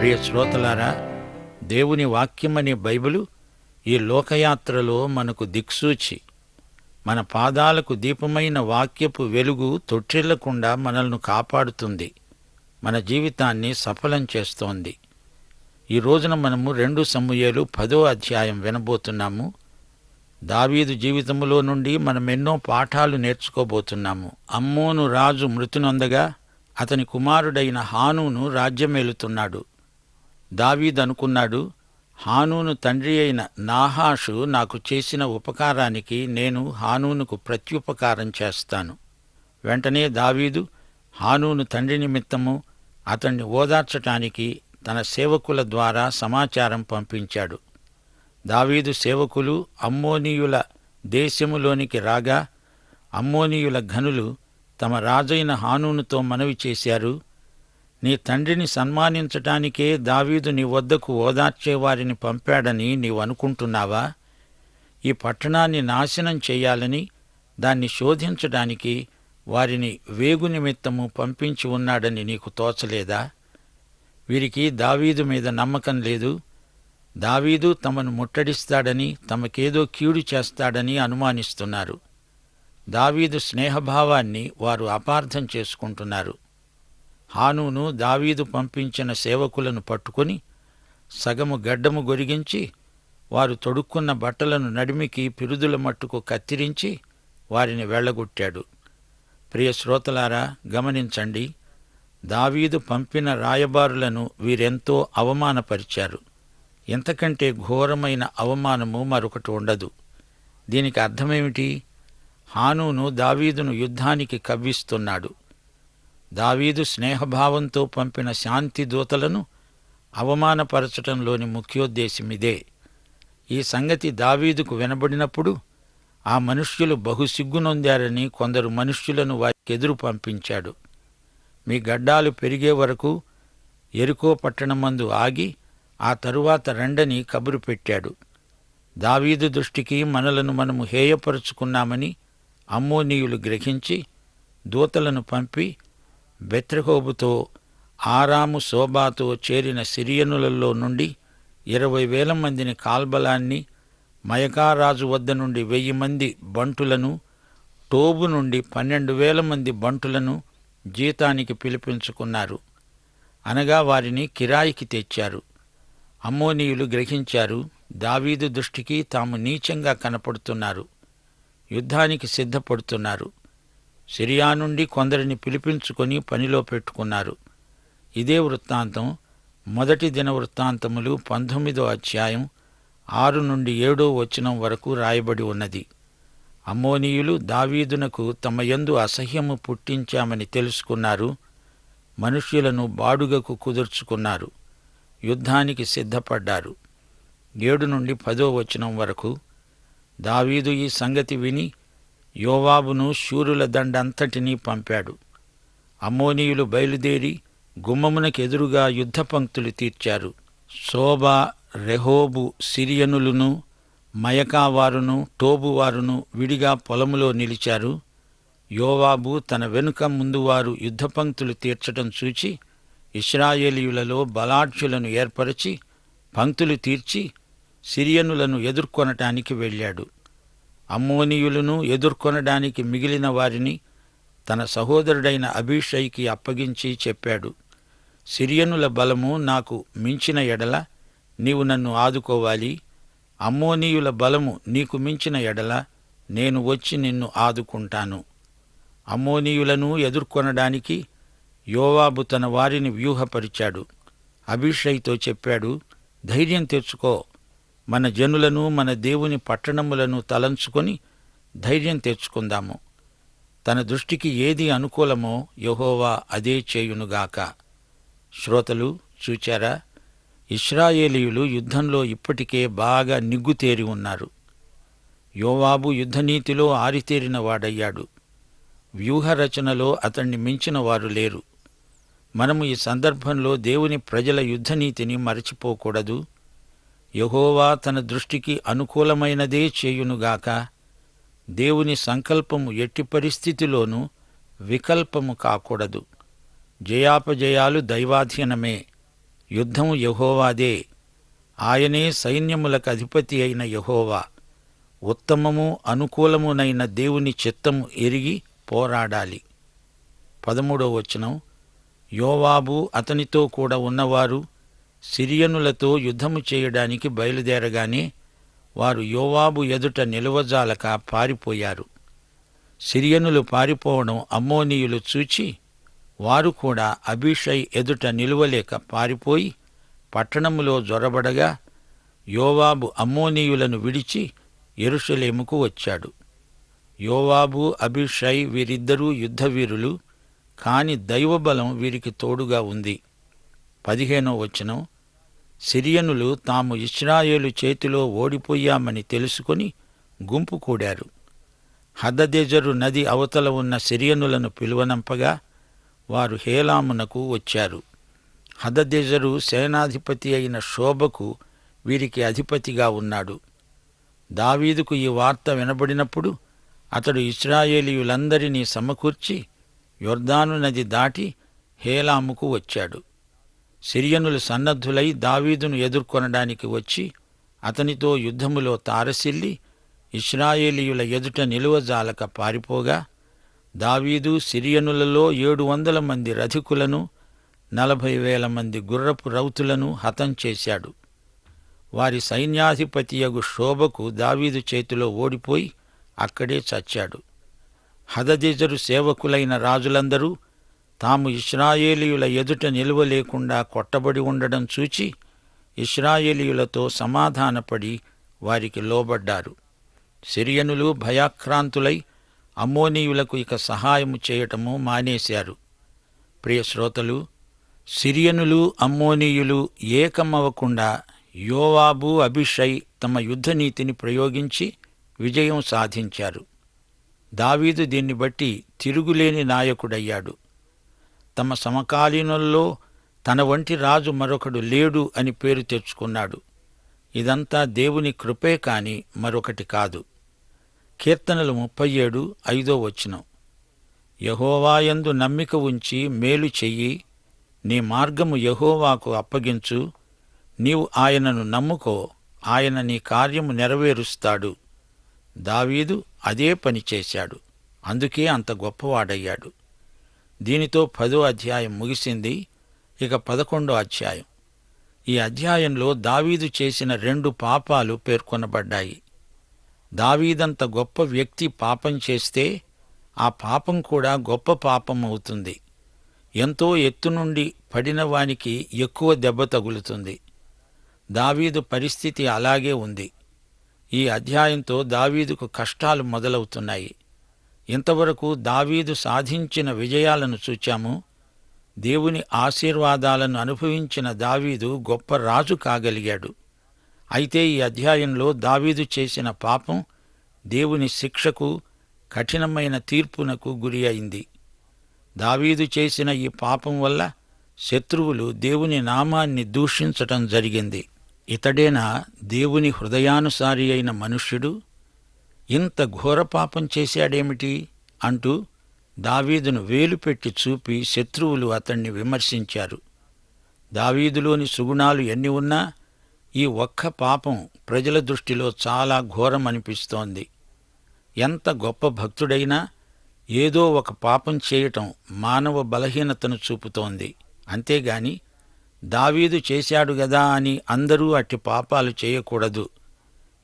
ప్రియ శ్రోతలారా, దేవుని వాక్యమనే బైబిలు ఈ లోకయాత్రలో మనకు దిక్సూచి, మన పాదాలకు దీపమైన వాక్యపు వెలుగు తొట్టిల్లకుండా మనల్ని కాపాడుతుంది, మన జీవితాన్ని సఫలం చేస్తోంది. ఈ రోజున మనము 2 సమూయేలు 10వ అధ్యాయం వినబోతున్నాము. దావీదు జీవితంలో నుండి మనమెన్నో పాఠాలు నేర్చుకోబోతున్నాము. అమ్మోను రాజు మృతి నొందగా అతని కుమారుడైన హానూను రాజ్యమేలుతున్నాడు. దావీదు అనుకున్నాడు, హానూను తండ్రి అయిన నాహాషు నాకు చేసిన ఉపకారానికి నేను హానూనుకు ప్రత్యుపకారం చేస్తాను. వెంటనే దావీదు హానూను తండ్రి నిమిత్తము అతన్ని ఓదార్చటానికి తన సేవకుల ద్వారా సమాచారం పంపించాడు. దావీదు సేవకులు అమ్మోనీయుల దేశములోనికి రాగా అమ్మోనీయుల ఘనులు తమ రాజైన హానూనుతో మనవి చేశారు, నీ తండ్రిని సన్మానించటానికే దావీదు నీ వద్దకు ఓదార్చేవారిని పంపాడని నీవు అనుకుంటున్నావా? ఈ పట్టణాన్ని నాశనం చేయాలని, దాన్ని శోధించడానికి వారిని వేగు నిమిత్తము పంపించి ఉన్నాడని నీకు తోచలేదా? వీరికి దావీదు మీద నమ్మకం లేదు. దావీదు తమను ముట్టడిస్తాడని, తమకేదో కీడు చేస్తాడని అనుమానిస్తున్నారు. దావీదు స్నేహభావాన్ని వారు అపార్థం చేసుకుంటున్నారు. హానూను దావీదు పంపించిన సేవకులను పట్టుకొని సగము గడ్డము గొరిగించి, వారు తొడుక్కున్న బట్టలను నడిమికి పిరుదుల మట్టుకు కత్తిరించి వారిని వెళ్ళగొట్టాడు. ప్రియ శ్రోతలారా, గమనించండి, దావీదు పంపిన రాయబారులను వీరెంతో అవమానపరిచారు. ఇంతకంటే ఘోరమైన అవమానము మరొకటి ఉండదు. దీనికి అర్థమేమిటి? హానూను దావీదును యుద్ధానికి కవ్విస్తున్నాడు. దావీదు స్నేహభావంతో పంపిన శాంతి దూతలను అవమానపరచటంలోని ముఖ్యోద్దేశమిదే. ఈ సంగతి దావీదుకు వినబడినప్పుడు ఆ మనుష్యులు బహుసిగ్గునొందారని కొందరు మనుష్యులను వారికెదురు పంపించాడు. మీ గడ్డాలు పెరిగే వరకు యెరికో పట్టణమందు ఆగి ఆ తరువాత రండని కబురు పెట్టాడు. దావీదు దృష్టికి మనలను మనము హేయపరుచుకున్నామని అమ్మోనీయులు గ్రహించి దూతలను పంపి బెత్రెహోబుతో ఆరాము శోబాతో చేరిన సిరియనులలో నుండి 20,000 మందిని కాల్బలాన్ని, మయకారాజు వద్ద నుండి 1,000 మంది బంటులను, టోబు నుండి 12,000 మంది బంటులను జీతానికి పిలిపించుకున్నారు. అనగా వారిని కిరాయికి తెచ్చారు. అమ్మోనీయులు గ్రహించారు, దావీదు దృష్టికి తాము నీచంగా కనపడుతున్నారు. యుద్ధానికి సిద్ధపడుతున్నారు. సిరియా నుండి కొందరిని పిలిపించుకొని పనిలో పెట్టుకున్నారు. ఇదే వృత్తాంతం 1 దినవృత్తాంతములు 19వ అధ్యాయం 6 నుండి 7వ వచనం వరకు రాయబడి ఉన్నది. అమ్మోనీయులు దావీదునకు తమ యందు అసహ్యము పుట్టించామని తెలుసుకున్నారు. మనుష్యులను బాడుగకు కుదుర్చుకున్నారు. యుద్ధానికి సిద్ధపడ్డారు. 7 నుండి 10వ వచనం వరకు. దావీదు ఈ సంగతి విని యోవాబును శూరుల దండంతటినీ పంపాడు. అమ్మోనీయులు బయలుదేరి గుమ్మమునకెదురుగా యుద్ధ పంక్తులు తీర్చారు. శోబా, రెహోబు సిరియనులను, మయకావారును, టోబువారును విడిగా పొలములో నిలిచారు. యోవాబు తన వెనుక ముందువారు యుద్ధ పంక్తులు తీర్చటం చూచి ఇశ్రాయేలీయులలో బలాఢ్యులను ఏర్పరచి పంక్తులు తీర్చి సిరియనులను ఎదుర్కొనటానికి వెళ్ళాడు. అమ్మోనీయులను ఎదుర్కొనడానికి మిగిలిన వారిని తన సహోదరుడైన అబీషైకి అప్పగించి చెప్పాడు, సిరియనుల బలము నాకు మించిన ఎడల నీవు నన్ను ఆదుకోవాలి. అమ్మోనీయుల బలము నీకు మించిన ఎడల నేను వచ్చి నిన్ను ఆదుకుంటాను. అమ్మోనీయులను ఎదుర్కొనడానికి యోవాబు తన వారిని వ్యూహపరిచాడు. అబీషైతో చెప్పాడు, ధైర్యం తెచ్చుకో, మన జనులను మన దేవుని పట్టణములను తలంచుకొని ధైర్యం తెచ్చుకుందాము. తన దృష్టికి ఏది అనుకూలమో యెహోవా అదే చేయునుగాక. శ్రోతలు చూచారా, ఇశ్రాయేలీయులు యుద్ధంలో ఇప్పటికే బాగా నిగ్గుతేరి ఉన్నారు. యోవాబు యుద్ధనీతిలో ఆరితేరిన వాడయ్యాడు. వ్యూహరచనలో అతన్ని మించిన వారు లేరు. మనము ఈ సందర్భంలో దేవుని ప్రజల యుద్ధనీతిని మరచిపోకూడదు. యెహోవా తన దృష్టికి అనుకూలమైనదే చేయునుగాక. దేవుని సంకల్పము ఎట్టి పరిస్థితిలోనూ వికల్పము కాకూడదు. జయాపజయాలు దైవాధీనమే. యుద్ధం యెహోవాదే. ఆయనే సైన్యములకు అధిపతి అయిన యెహోవా. ఉత్తమము అనుకూలమునైన దేవుని చిత్తము ఎరిగి పోరాడాలి. 13వ వచనం. యోవాబు అతనితో కూడా ఉన్నవారు సిరియనులతో యుద్ధము చేయడానికి బయలుదేరగానే వారు యోవాబు ఎదుట నిలువజాలక పారిపోయారు. సిరియనులు పారిపోవడం అమ్మోనీయులు చూచి వారు కూడా అబీషై ఎదుట నిలువలేక పారిపోయి పట్టణములో జొరబడగా యోవాబు అమ్మోనీయులను విడిచి యెరూషలేముకు వచ్చాడు. యోవాబు, అబీషై వీరిద్దరూ యుద్ధవీరులు, కాని దైవబలం వీరికి తోడుగా ఉంది. 15వ వచనం. సిరియనులు తాము ఇశ్రాయేలు చేతిలో ఓడిపోయామని తెలుసుకొని గుంపు కూడారు. హదదెజరు నది అవతల ఉన్న సిరియనులను పిలువనంపగా వారు హేలామునకు వచ్చారు. హదదెజరు సేనాధిపతి అయిన షోబకు వీరికి అధిపతిగా ఉన్నాడు. దావీదుకు ఈ వార్త వినబడినప్పుడు అతడు ఇశ్రాయేలీయులందరినీ సమకూర్చి యొర్దాను నది దాటి హేలాముకు వచ్చాడు. సిరియనులు సన్నద్ధులై దావీదును ఎదుర్కొనడానికి వచ్చి అతనితో యుద్ధములో తారసిల్లి ఇశ్రాయేలీయుల ఎదుట నిలువజాలక పారిపోగా దావీదు సిరియనులలో 700 మంది రథికులను 40,000 మంది గుర్రపు రౌతులను హతం చేశాడు. వారి సైన్యాధిపతియగు షోబకు దావీదు చేతిలో ఓడిపోయి అక్కడే చచ్చాడు. హదదెజరు సేవకులైన రాజులందరూ తాము ఇశ్రాయేలీయుల ఎదుట నిలువలేకుండా కొట్టబడి ఉండడం చూచి ఇశ్రాయేలీయులతో సమాధానపడి వారికి లోబడ్డారు. సిరియనులు భయాక్రాంతులై అమ్మోనీయులకు ఇక సహాయము చేయటము మానేశారు. ప్రియ శ్రోతలు, సిరియనులు అమ్మోనీయులు ఏకమవ్వకుండా యోవాబు, అబీషై తమ యుద్ధనీతిని ప్రయోగించి విజయం సాధించారు. దావీదు దీన్ని బట్టి తిరుగులేని నాయకుడయ్యాడు. తమ సమకాలీనుల్లో తన వంటి రాజు మరొకడు లేడు అని పేరు తెచ్చుకున్నాడు. ఇదంతా దేవుని కృపే కాని మరొకటి కాదు. కీర్తనలు 37, 5వ వచనం. యెహోవాయందు నమ్మిక ఉంచి మేలు చెయ్యి, నీ మార్గము యెహోవాకు అప్పగించు, నీవు ఆయనను నమ్ముకో, ఆయన నీ కార్యము నెరవేరుస్తాడు. దావీదు అదే పని చేశాడు. అందుకే అంత గొప్పవాడయ్యాడు. దీనితో 10వ అధ్యాయం ముగిసింది. ఇక 11వ అధ్యాయం. ఈ అధ్యాయంలో దావీదు చేసిన 2 పాపాలు పేర్కొనబడ్డాయి. దావీదంత గొప్ప వ్యక్తి పాపం చేస్తే ఆ పాపం కూడా గొప్ప పాపం అవుతుంది. ఎంతో ఎత్తు నుండి పడిన వానికి ఎక్కువ దెబ్బ తగులుతుంది. దావీదు పరిస్థితి అలాగే ఉంది. ఈ అధ్యాయంతో దావీదుకు కష్టాలు మొదలవుతున్నాయి. ఇంతవరకు దావీదు సాధించిన విజయాలను చూచాము. దేవుని ఆశీర్వాదాలను అనుభవించిన దావీదు గొప్ప రాజు కాగలిగాడు. అయితే ఈ అధ్యాయంలో దావీదు చేసిన పాపం దేవుని శిక్షకు, కఠినమైన తీర్పునకు గురి అయింది. దావీదు చేసిన ఈ పాపం వల్ల శత్రువులు దేవుని నామాన్ని దూషించటం జరిగింది. ఇతడేనా దేవుని హృదయానుసారి అయిన మనుష్యుడు? ఇంత ఘోర పాపం చేశాడేమిటి అంటూ దావీదును వేలుపెట్టి చూపి శత్రువులు అతణ్ణి విమర్శించారు. దావీదులోని సుగుణాలు ఎన్ని ఉన్నా ఈ ఒక్క పాపం ప్రజల దృష్టిలో చాలా ఘోరమనిపిస్తోంది. ఎంత గొప్ప భక్తుడైనా ఏదో ఒక పాపం చేయటం మానవ బలహీనతను చూపుతోంది. అంతేగాని దావీదు చేశాడు గదా అని అందరూ అట్టి పాపాలు చేయకూడదు.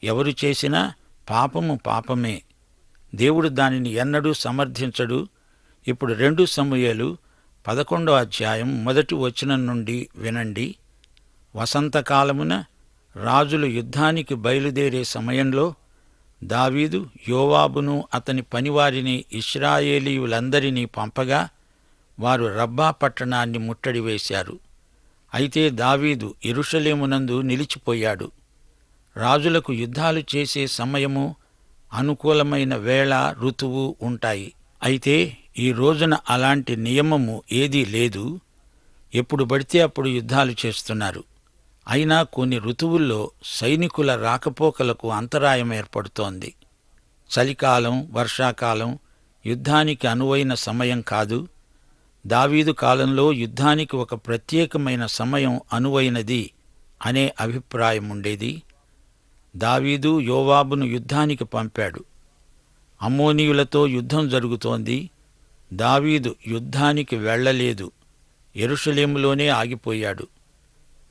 ఎవరు చేసినా పాపము పాపమే. దేవుడు దానిని ఎన్నడూ సమర్థించడు. ఇప్పుడు 2 సమూయేలు 11వ అధ్యాయం 1వ వచనం నుండి వినండి. వసంతకాలమున రాజులు యుద్ధానికి బయలుదేరే సమయంలో దావీదు యోవాబును అతని పనివారిని ఇశ్రాయేలీయులందరినీ పంపగా వారు రబ్బా పట్టణాన్ని ముట్టడి వేశారు. అయితే దావీదు యెరూషలేమునందు నిలిచిపోయాడు. రాజులకు యుద్ధాలు చేసే సమయము, అనుకూలమైన వేళ, ఋతువు ఉంటాయి. అయితే ఈ రోజున అలాంటి నియమము ఏదీ లేదు. ఎప్పుడు పడితే అప్పుడు యుద్ధాలు చేస్తున్నారు. అయినా కొన్ని ఋతువుల్లో సైనికుల రాకపోకలకు అంతరాయం ఏర్పడుతోంది. చలికాలం, వర్షాకాలం యుద్ధానికి అనువైన సమయం కాదు. దావీదు కాలంలో యుద్ధానికి ఒక ప్రత్యేకమైన సమయం అనువైనది అనే అభిప్రాయం ఉండేది. దావీదు యోవాబును యుద్ధానికి పంపాడు. అమ్మోనీయులతో యుద్ధం జరుగుతోంది. దావీదు యుద్ధానికి వెళ్ళలేదు, యెరూషలేములోనే ఆగిపోయాడు.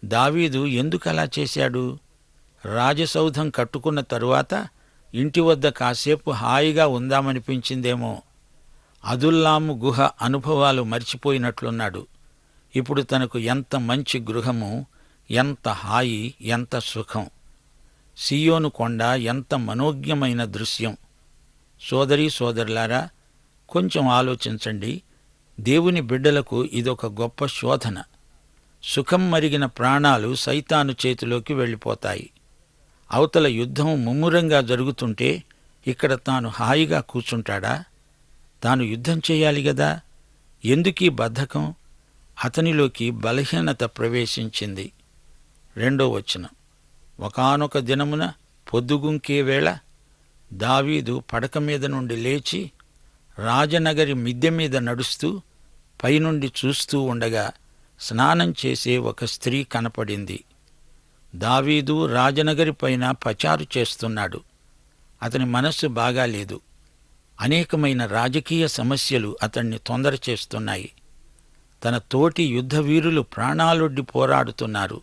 దావీదు ఎందుకలా చేశాడు? రాజసౌధం కట్టుకున్న తరువాత ఇంటి వద్ద కాసేపు హాయిగా ఉందామనిపించిందేమో. అదుల్లాము గుహ అనుభవాలు మర్చిపోయినట్లున్నాడు. ఇప్పుడు తనకు ఎంత మంచి గృహము, ఎంత హాయి, ఎంత సుఖం! సీయోను కొండ ఎంత మనోజ్ఞమైన దృశ్యం! సోదరీ సోదరులారా, కొంచెం ఆలోచించండి. దేవుని బిడ్డలకు ఇదొక గొప్ప శోధన. సుఖం మరిగిన ప్రాణాలు సైతాను చేతిలోకి వెళ్ళిపోతాయి. అవతల యుద్ధం ముమ్మురంగా జరుగుతుంటే ఇక్కడ తాను హాయిగా కూర్చుంటాడా? తాను యుద్ధం చేయాలి గదా. ఎందుకీ బద్ధకం? అతనిలోకి బలహీనత ప్రవేశించింది. 2వ వచనం. ఒకానొక దినమున పొద్దుగుంకే వేళ దావీదు పడక మీద నుండి లేచి రాజనగరి మిద్దె మీద నడుస్తూ పైనుండి చూస్తూ ఉండగా స్నానం చేసే ఒక స్త్రీ కనపడింది. దావీదు రాజనగరి పైన పచారు చేస్తున్నాడు. అతని మనస్సు బాగాలేదు. అనేకమైన రాజకీయ సమస్యలు అతన్ని తొందర చేస్తున్నాయి. తన తోటి యుద్ధవీరులు ప్రాణాలొడ్డి పోరాడుతున్నారు.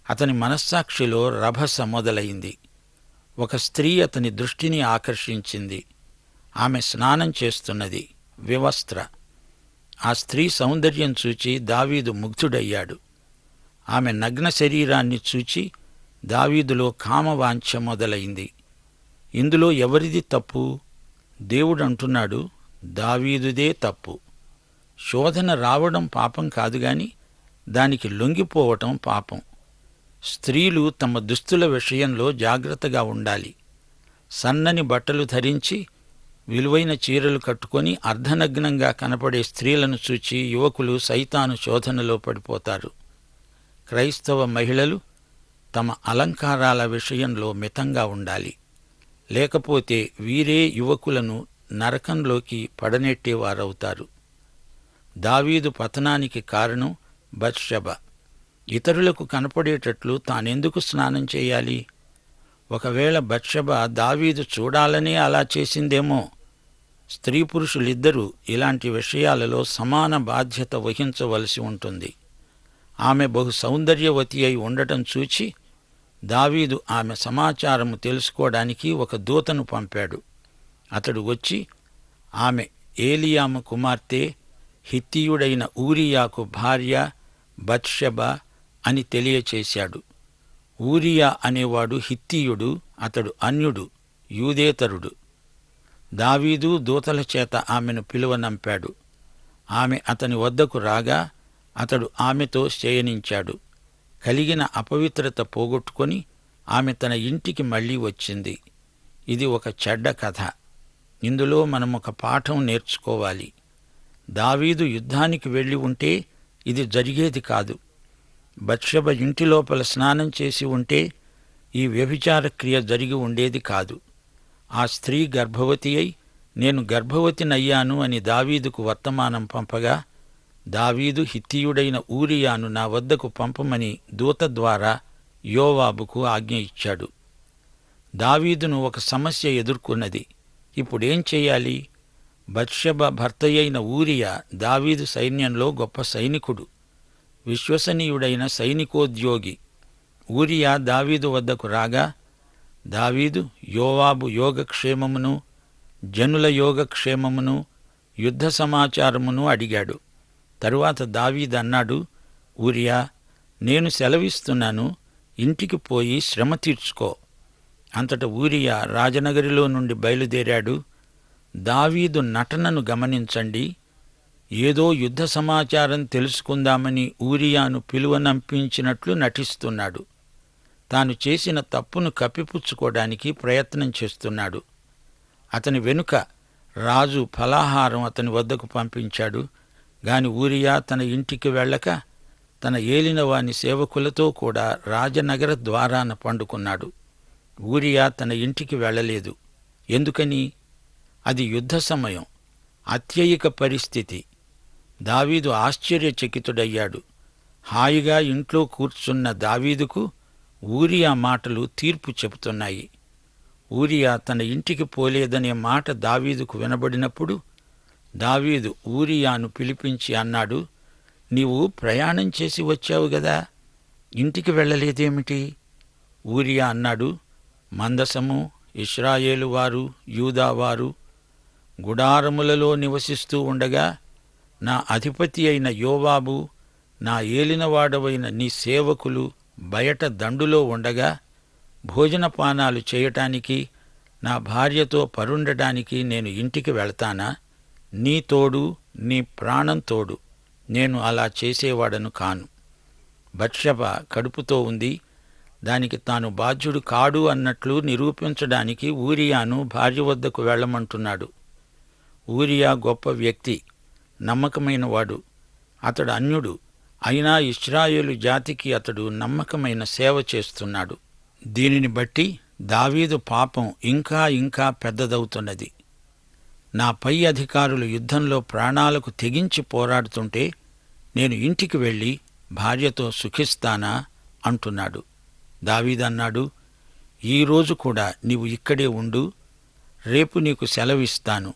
అతని మనస్సాక్షిలో రభస మొదలైంది. ఒక స్త్రీ అతని దృష్టిని ఆకర్షించింది. ఆమె స్నానం చేస్తున్నది, వివస్త్ర. ఆ స్త్రీ సౌందర్యం చూచి దావీదు ముగ్ధుడయ్యాడు. ఆమె నగ్న శరీరాన్ని చూచి దావీదులో కామవాంఛ మొదలైంది. ఇందులో ఎవరిది తప్పు? దేవుడంటున్నాడు, దావీదుదే తప్పు. శోధన రావడం పాపం కాదుగాని దానికి లొంగిపోవటం పాపం. స్త్రీలు తమ దుస్తుల విషయంలో జాగ్రత్తగా ఉండాలి. సన్నని బట్టలు ధరించి విలువైన చీరలు కట్టుకొని అర్ధనగ్నంగా కనపడే స్త్రీలను చూచి యువకులు సైతాను శోధనలో పడిపోతారు. క్రైస్తవ మహిళలు తమ అలంకారాల విషయంలో మితంగా ఉండాలి. లేకపోతే వీరే యువకులను నరకంలోకి పడనెట్టేవారవుతారు. దావీదు పతనానికి కారణం బత్షెబ. ఇతరులకు కనపడేటట్లు తానెందుకు స్నానం చేయాలి? ఒకవేళ బత్షెబ దావీదు చూడాలనే అలా చేసిందేమో. స్త్రీ పురుషులిద్దరూ ఇలాంటి విషయాలలో సమాన బాధ్యత వహించవలసి ఉంటుంది. ఆమె బహు సౌందర్యవతి అయి ఉండటం చూచి దావీదు ఆమె సమాచారము తెలుసుకోవడానికి ఒక దూతను పంపాడు. అతడు వచ్చి ఆమె ఏలియాము కుమార్తె, హిత్తీయుడైన ఊరియాకు భార్య బత్షెబ అని తెలియచేశాడు. ఊరియా అనేవాడు హిత్తీయుడు, అతడు అన్యుడు, యూదేతరుడు. దావీదు దూతల చేత ఆమెను పిలువనంపాడు. ఆమె అతని వద్దకు రాగా అతడు ఆమెతో శయనించాడు. కలిగిన అపవిత్రత పోగొట్టుకొని ఆమె తన ఇంటికి మళ్ళీ వచ్చింది. ఇది ఒక చెడ్డ కథ. ఇందులో మనం ఒక పాఠం నేర్చుకోవాలి. దావీదు యుద్ధానికి వెళ్ళి ఉంటే ఇది జరిగేది కాదు. బత్షెబ ఇంటి లోపల స్నానం చేసి ఉంటే ఈ వ్యభిచార క్రియ జరిగి ఉండేది కాదు. ఆ స్త్రీ గర్భవతి అయి నేను గర్భవతినయ్యాను అని దావీదుకు వర్తమానం పంపగా దావీదు హిత్తీయుడైన ఊరియాను నా వద్దకు పంపమని దూత ద్వారా యోవాబుకు ఆజ్ఞ ఇచ్చాడు. దావీదును ఒక సమస్య ఎదుర్కొన్నది. ఇప్పుడేం చెయ్యాలి? బత్షెబ భర్తయైన ఊరియా దావీదు సైన్యంలో గొప్ప సైనికుడు, విశ్వసనీయుడైన సైనికోద్యోగి. ఊరియా దావీదు వద్దకు రాగా దావీదు యోవాబు యోగక్షేమమును, జనుల యోగక్షేమమును, యుద్ధ సమాచారమును అడిగాడు. తరువాత దావీదు అన్నాడు, ఊరియా, నేను సెలవిస్తున్నాను, ఇంటికి పోయి శ్రమ తీర్చుకో. అంతట ఊరియా రాజనగరిలో నుండి బయలుదేరాడు. దావీదు నటనను గమనించండి. ఏదో యుద్ధ సమాచారం తెలుసుకుందామని ఊరియాను పిలువనంపించినట్లు నటిస్తున్నాడు. తాను చేసిన తప్పును కప్పిపుచ్చుకోవడానికి ప్రయత్నం చేస్తున్నాడు. అతని వెనుక రాజు ఫలాహారం అతని వద్దకు పంపించాడు. గాని ఊరియా తన ఇంటికి వెళ్ళక తన ఏలినవాని సేవకులతో కూడా రాజనగర ద్వారాన పండుకున్నాడు. ఊరియా తన ఇంటికి వెళ్ళలేదు. ఎందుకని? అది యుద్ధ సమయం, అత్యయిక పరిస్థితి. దావీదు ఆశ్చర్యచకితుడయ్యాడు. హాయిగా ఇంట్లో కూర్చున్న దావీదుకు ఊరియా మాటలు తీర్పు చెబుతున్నాయి. ఊరియా తన ఇంటికి పోలేదనే మాట దావీదుకు వినబడినప్పుడు దావీదు ఊరియాను పిలిపించి అన్నాడు, నీవు ప్రయాణం చేసి వచ్చావు గదా, ఇంటికి వెళ్ళలేదేమిటి? ఊరియా అన్నాడు, మందసము, ఇశ్రాయేలు వారు, యూదావారు గుడారములలో నివసిస్తూ ఉండగా నా అధిపతి అయిన యోవాబు, నా ఏలినవాడవైన నీ సేవకులు బయట దండులో ఉండగా భోజనపానాలు చేయటానికి, నా భార్యతో పరుండటానికి నేను ఇంటికి వెళ్తానా? నీ తోడు, నీ ప్రాణం తోడు, నేను అలా చేసేవాడను కాను. బత్షెబ కడుపుతో ఉంది, దానికి తాను బాధ్యుడు కాడు అన్నట్లు నిరూపించడానికి ఊరియాను భార్య వద్దకు వెళ్ళమంటున్నాడు. ఊరియా గొప్ప వ్యక్తి, నమ్మకమైనవాడు. అతడు అన్యుడు, అయినా ఇశ్రాయేలు జాతికి అతడు నమ్మకమైన సేవ చేస్తున్నాడు. దీనిని బట్టి దావీదు పాపం ఇంకా ఇంకా పెద్దదవుతున్నది. నా పై అధికారులు యుద్ధంలో ప్రాణాలకు తెగించి పోరాడుతుంటే నేను ఇంటికి వెళ్ళి భార్యతో సుఖిస్తానా అంటున్నాడు. దావీదన్నాడు, ఈరోజు కూడా నీవు ఇక్కడే ఉండు, రేపు నీకు సెలవిస్తాను.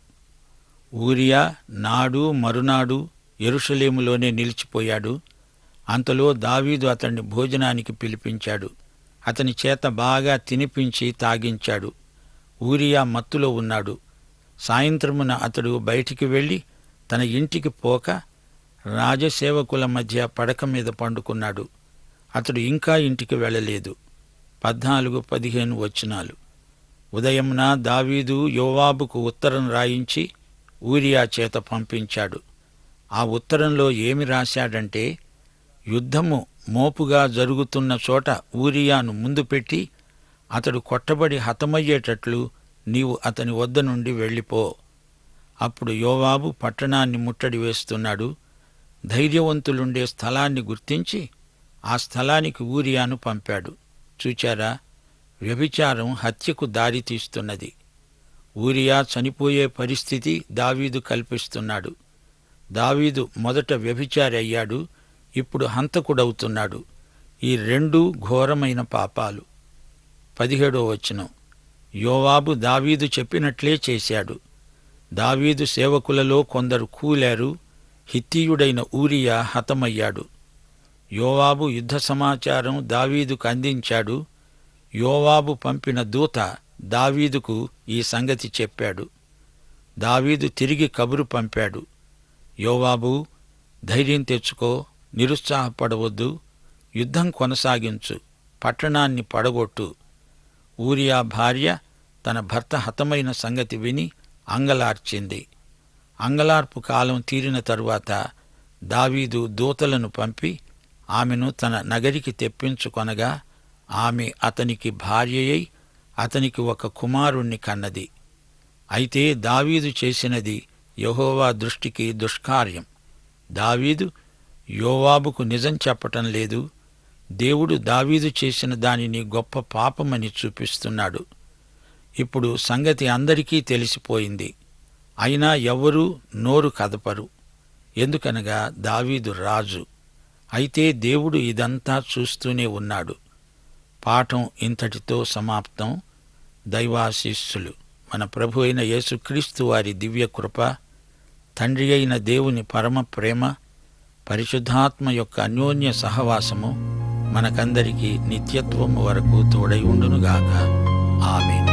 ఊరియా నాడు మరునాడు యెరూషలేములోనే నిలిచిపోయాడు. అంతలో దావీదు అతన్ని భోజనానికి పిలిపించాడు. అతని చేత బాగా తినిపించి తాగించాడు. ఊరియా మత్తులో ఉన్నాడు. సాయంత్రమున అతడు బయటికి వెళ్ళి తన ఇంటికి పోక రాజసేవకుల మధ్య పడక మీద పండుకున్నాడు. అతడు ఇంకా ఇంటికి వెళ్ళలేదు. 14-15 వచనాలు. ఉదయమున దావీదు యోవాబుకు ఉత్తరం రాయించి ఊరియా చేత పంపించాడు. ఆ ఉత్తరంలో ఏమి రాశాడంటే, యుద్ధము మోపుగా జరుగుతున్న చోట ఊరియాను ముందు పెట్టి అతడు కొట్టబడి హతమయ్యేటట్లు నీవు అతని వద్ద నుండి వెళ్ళిపో. అప్పుడు యోవాబు పట్టణాన్ని ముట్టడి వేస్తున్నాడు. ధైర్యవంతులుండే స్థలాన్ని గుర్తించి ఆ స్థలానికి ఊరియాను పంపాడు. చూచారా, వ్యభిచారం హత్యకు దారితీస్తున్నది. ఊరియా చనిపోయే పరిస్థితి దావీదు కల్పిస్తున్నాడు. దావీదు మొదట వ్యభిచారి అయ్యాడు, ఇప్పుడు హంతకుడవుతున్నాడు. ఈ రెండూ ఘోరమైన పాపాలు. 17వ వచనం. యోవాబు దావీదు చెప్పినట్లే చేశాడు. దావీదు సేవకులలో కొందరు కూలారు. హిత్తీయుడైన ఊరియా హతమయ్యాడు. యోవాబు యుద్ధ సమాచారం దావీదుకు అందించాడు. యోవాబు పంపిన దూత దావీదుకు ఈ సంగతి చెప్పాడు. దావీదు తిరిగి కబురు పంపాడు. యోవాబు, ధైర్యం తెచ్చుకో, నిరుత్సాహపడవద్దు, యుద్ధం కొనసాగించు, పట్టణాన్ని పడగొట్టు. ఊరియా భార్య తన భర్త హతమైన సంగతి విని అంగలార్చింది. అంగలార్పు కాలం తీరిన తరువాత దావీదు దూతలను పంపి ఆమెను తన నగరికి తెప్పించుకొనగా ఆమె అతనికి భార్యయై అతనికి ఒక కుమారుణ్ణి కన్నది. అయితే దావీదు చేసినది యెహోవా దృష్టికి దుష్కార్యం. దావీదు యోవాబుకు నిజం చెప్పటం లేదు. దేవుడు దావీదు చేసిన దానిని గొప్ప పాపమని చూపిస్తున్నాడు. ఇప్పుడు సంగతి అందరికీ తెలిసిపోయింది. అయినా ఎవ్వరూ నోరు కదపరు. ఎందుకనగా దావీదు రాజు. అయితే దేవుడు ఇదంతా చూస్తూనే ఉన్నాడు. పాఠం ఇంతటితో సమాప్తం. దైవాశీస్సులు. మన ప్రభు అయిన యేసుక్రీస్తు వారి దివ్య కృప, తండ్రి అయిన దేవుని పరమ ప్రేమ, పరిశుద్ధాత్మ యొక్క అన్యోన్య సహవాసము మనకందరికీ నిత్యత్వము వరకు తోడై ఉండునుగాక. ఆమేన్.